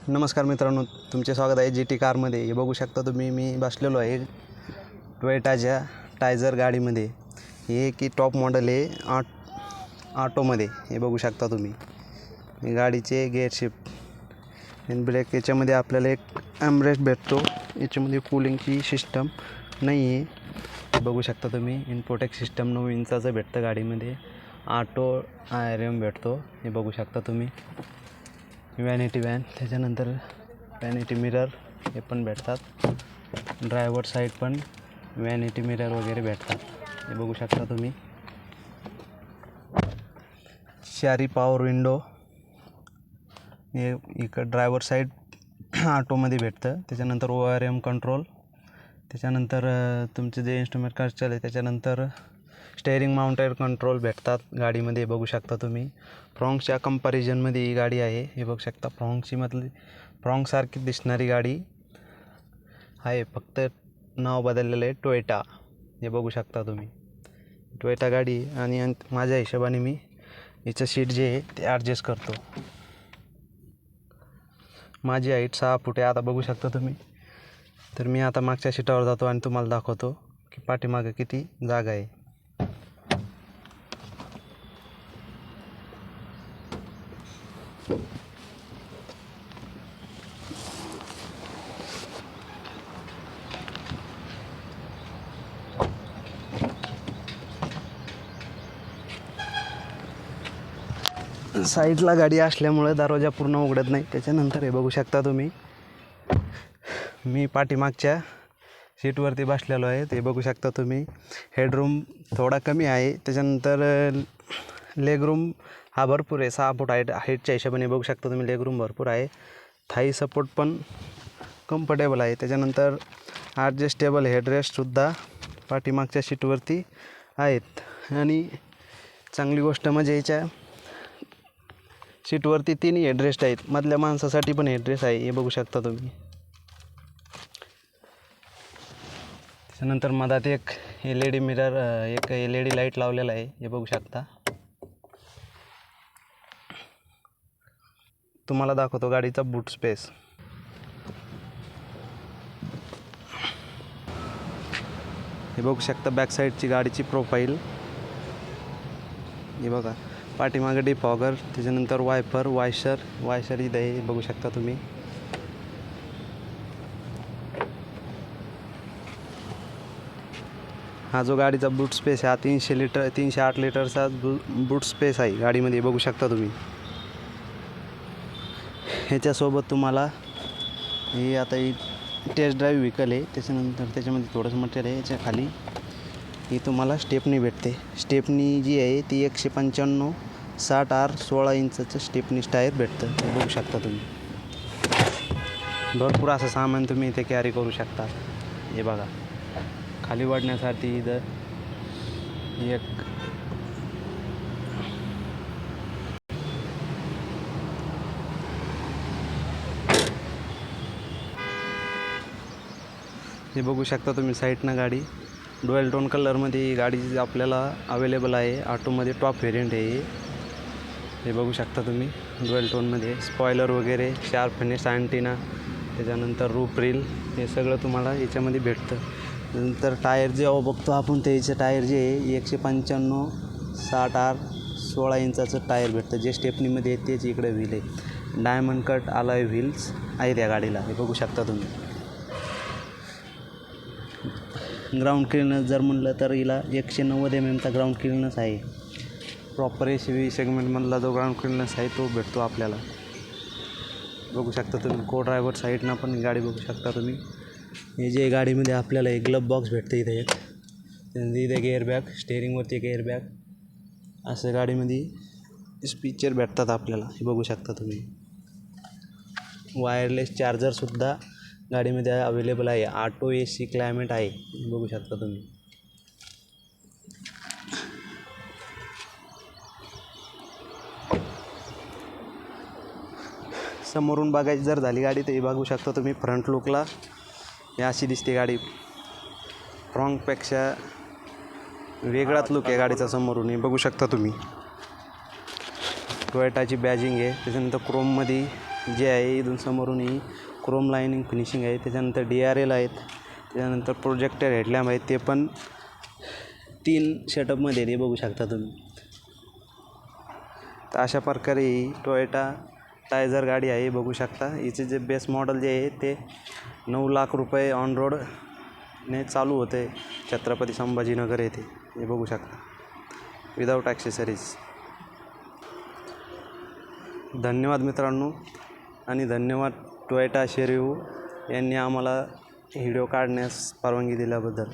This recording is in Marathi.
नमस्कार मित्रांनो, तुमचे स्वागत आहे जी टी कारमध्ये. हे बघू शकता तुम्ही, मी बसलेलो आहे टोयोटाच्या टायझर गाडीमध्ये. हे की टॉप मॉडेल आहे ऑटोमध्ये. हे बघू शकता तुम्ही, गाडीचे गेअर शिफ्ट आणि ब्रेक. याच्यामध्ये आपल्याला एक ॲम्ब्रेस्ट भेटतो. याच्यामध्ये कूलिंगची सिस्टम नाही आहे. हे बघू शकता तुम्ही, इन्फोटेक सिस्टम 9 इंचाचं भेटतं गाडीमध्ये. ऑटो IRM भेटतो. हे बघू शकता तुम्ही. व्हॅनिटी व्हॅन, त्याच्यानंतर व्हॅनिटी मिरर हे पण भेटतात. ड्रायव्हर साईड पण व्हॅनिटी मिरर वगैरे भेटतात. हे बघू शकता तुम्ही. शारी पॉवर विंडो हे इकडं ड्रायव्हर साईड ऑटोमध्ये भेटतं. त्याच्यानंतर ORM कंट्रोल, त्याच्यानंतर तुमचे जे इन्स्ट्रुमेंट काढले, त्याच्यानंतर स्टेअरिंग माउंटेड कंट्रोल भेटतात गाडीमध्ये. बघू शकता तुम्ही. फ्रॉंक्सच्या कंपॅरिझनमध्ये ही गाडी आहे. हे बघू शकता, फ्रॉंक्ससारखी दिसणारी गाडी आहे, फक्त नाव बदललेलं आहे टोयोटा. हे बघू शकता तुम्ही, टोयोटा गाडी. आणि माझ्या हिशोबाने मी याचं सीट जे आहे ते ॲडजस्ट करतो. माझी हाईट 6 फूट आहे. आता बघू शकता तुम्ही. तर मी आता मागच्या सीटावर जातो आणि तुम्हाला दाखवतो की पाठीमागं किती जागा आहे. साईडला गाडी असल्यामुळे दरवाजा पूर्ण उघडत नाही. त्याच्यानंतर हे बघू शकता तुम्ही, मी पाठीमागच्या सीटवरती बसलेलो आहे. ते बघू शकता तुम्ही. हेडरूम थोडा कमी आहे. त्याच्यानंतर लेगरूम हा भरपूर आहे. 6 फूट हाईटच्या हिशोबाने बघू शकता तुम्ही, लेगरूम भरपूर आहे. थाई सपोर्ट पण कम्फर्टेबल आहे. त्याच्यानंतर ॲडजस्टेबल हेडरेस्टसुद्धा पाठीमागच्या सीटवरती आहेत. आणि चांगली गोष्ट म्हणजे याच्या सीटवरती 3 हेडरेस्ट आहेत. मधल्या माणसासाठी पण हेडरेस्ट आहे. हे बघू शकता तुम्ही. त्याच्यानंतर मधात एक LED मिरर, एक LED लाईट लावलेला आहे. हे बघू शकता. तुम्हाला दाखवतो गाडीचा बूट स्पेस. हे बघू शकता बॅक साईडची गाडीची प्रोफाईल. हे बघा, पाठीमागे डिफॉगर, त्याच्यानंतर वायशर इथं आहे. बघू शकता तुम्ही. हा जो गाडीचा बूट स्पेस आहे, हा 308 लिटरचा बूट स्पेस आहे गाडीमध्ये. बघू शकता तुम्ही. ह्याच्यासोबत तुम्हाला हे आता टेस्ट ड्राईव्ह व्हेकल आहे. त्याच्यानंतर त्याच्यामध्ये थोडंसं मटेरियल आहे. याच्या खाली ही तुम्हाला स्टेपनी भेटते. स्टेपनी जी आहे ती 195 60R 16 इंचचं स्टेपनी टायर भेटतं. हे बघू शकता तुम्ही. भरपूर असं सामान तुम्ही इथे कॅरी करू शकता. हे बघा, खाली वाढण्यासाठी इथं एक हे बघू शकता तुम्ही. साईडनं गाडी डुएल टोन कलरमध्ये गाडी आपल्याला अवेलेबल आहे. ऑटोमध्ये टॉप व्हेरियंट आहे. हे बघू शकता तुम्ही, डुएल टोनमध्ये. स्पॉयलर वगैरे, शार्प फिनिश अँटिना, त्याच्यानंतर रूफ रील, हे सगळं तुम्हाला याच्यामध्ये भेटतं. नंतर टायर जेव्हा बघतो आपण, त्याचे टायर जे आहे 195 60R 16 इंचाचं टायर भेटतं. जे स्टेपनीमध्ये आहे तेच इकडे व्हील आहे. डायमंड कट अलॉय व्हील्स आहेत या गाडीला. हे बघू शकता तुम्ही. ग्राउंड क्लिनस जर म्हणलं तर हिला 190 mm ग्राउंड क्लिनस आहे. प्रॉपर SUV सेगमेंटमधला जो ग्राउंड क्लिनस आहे तो भेटतो आपल्याला. बघू शकता तुम्ही. ड्रायव्हर साईडनं पण गाडी बघू शकता तुम्ही. हे जे गाडीमध्ये आपल्याला एक ग्लब बॉक्स भेटतं इथे एक. त्यानंतर इथे गेअर बॅग, स्टेअरिंगवरती एक एअर बॅग, असं गाडीमध्ये स्पीकर भेटतात आपल्याला. हे बघू शकता तुम्ही. वायरलेस चार्जरसुद्धा गाडीमध्ये अवेलेबल आहे. ऑटो AC क्लायमेट आहे. बघू शकता तुम्ही. समोरून बघायची जर झाली गाडी तर हे बघू शकता तुम्ही. फ्रंट लुकला हे अशी दिसते गाडी. फ्रॉंकपेक्षा वेगळाच लुक आहे गाडीचा समोरून. हे बघू शकता तुम्ही. टोयोटाची बॅजिंग आहे. त्याच्यानंतर क्रोममध्ये जे आहे इथून समोरून ही क्रोम लाईनिंग फिनिशिंग आहे. त्याच्यानंतर DRL आहेत. त्याच्यानंतर प्रोजेक्टर हेडलॅम्प आहेत, ते पण 3 सेटअपमध्ये ते बघू शकता तुम्ही. तर अशा प्रकारे ही टोयोटा टायझर गाडी आहे बघू शकता. हिचे जे बेस मॉडेल जे आहे ते 9 लाख रुपये ऑन रोडने चालू होते छत्रपती संभाजीनगर येथे. हे बघू शकता विदाऊट ॲक्सेसरीज. धन्यवाद मित्रांनो आणि धन्यवाद टोयोटा शेरिओ यांनी आम्हाला व्हिडिओ काढण्यास परवानगी दिल्याबद्दल.